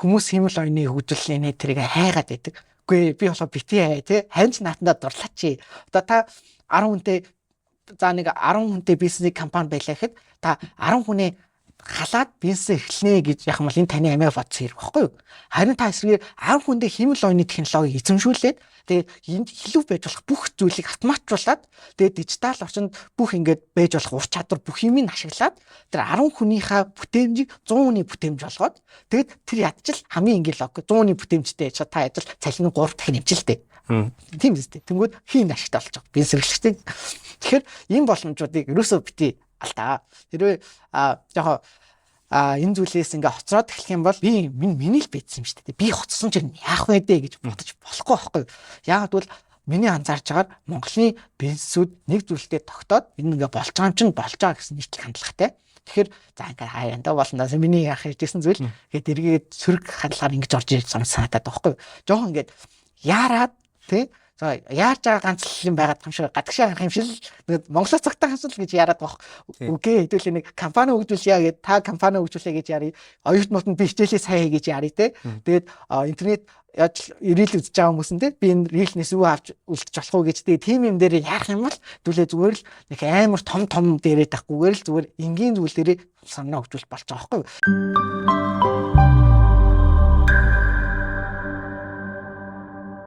хүмүүс хэмэл ойны хөгжүүлнэ тэрийг хайгаад байдаг. Үгүй би болоо бити хай тий. Харин ч наатандаа дурлаач. Одоо та 10 хүнтэй за нэг 10 хүнтэй бизнесийн компани байлаа гэхэд та 10 хүнээ халаад бизнес эхлэнэ гэж яах юм бол энэ таны амиа бодсон хэрэг баггүй юу? Харин та эсрэгээр 10 хүндээ хэмэл ойны технологиг эзэмшүүлээд тэгээд энд илүү байж болох бүх зүйлийг автоматжуулаад тэгээд дижитал орчинд бүх ингээд байж болох ур чадвар бүх юмыг ашиглаад тэр 10 хүнийхээ бүтээмжийг 100 хүний бүтээмж болгоод тэгээд тэр ядчил хамгийн ингээл лог 100 хүний бүтээмжтэй та ядчил цалин 3 дахин нэмжилтэй. Тийм үстэй. Тэнгүүд хийн ашигтай болж байгаа. Бизнес эрхлэгчтэй. Тэгэхээр энэ боломжуудыг ерөөсөө бити алдаа. Хэрвээ яг энэ зүйлээс ингээ хоцроод эхлэх юм бол би миний л бийдсэн юм шүү дээ. Би хоцсон чинь яах вэ дээ гэж бодож болохгүй байхгүй. Яагаад бол миний анзаарч байгаа Монголын бизнесүүд нэг зүйлдээ тогтоод энэ ингээ болж байгаа юм чинь болж байгаа гэсэн нийтлэг хандлагатай. Тэгэхээр за ингээ хаяанда болондоо миний яах хийжсэн зүйл ингээд эргээд сөрөг хандлагаар ингэж орж ирж санагдаад байхгүй. Жохон ингээд яарад тий. За яаж байгаа ганц л юм байгаад юм шиг гадагшаа гарах юм шиг л Монголоос цагтаа хасвал гэж яриад баг. Үгүй хэдүүлээ нэг компани хөгжүүлъя гэд та компани хөгжүүлээ гэж ярий. Оюутнууд нь би хичээлээ сайн хий гэж ярий те. Тэгээд интернет яаж ирэл үзэж байгаа хүмүүс нь те би энэ рилнес юу авч үлдчих болох уу гэж тэгээд тим юм дээр яах юм бол хэдүүлээ зүгээр л нэг амар том дээрээ тахгүйгээр л зүгээр энгийн зүйл дээрээ санаа хөгжүүлж болж байгаа байхгүй юу?